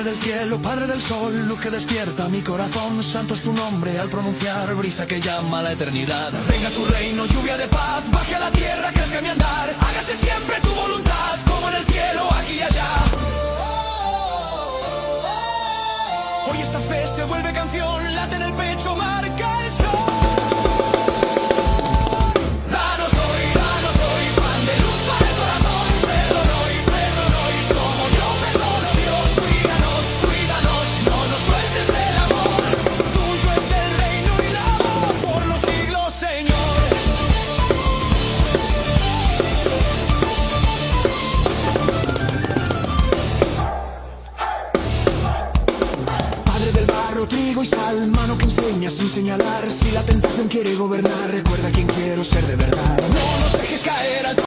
Padre del cielo, Padre del sol, luz que despierta mi corazón, santo es tu nombre al pronunciar, brisa que llama a la eternidad. Venga tu reino, lluvia de paz, baje a la tierra, crezca mi andar, hágase siempre tu voluntad, como en el cielo, aquí y allá. Hoy esta fe se vuelve canción, late en el pecho, marca el sol. Danos hoy, pan de luz para el corazón. Perdón hoy, como yo perdono, Dios. Cuídanos, no nos sueltes del amor. Tuyo es el reino y la voz por los siglos, Señor. Padre del barro, trigo y sal, mano que enseña sin señalar. Si la tentación quiere gobernar, recuerda quién quiero ser de verdad. No nos dejes caer al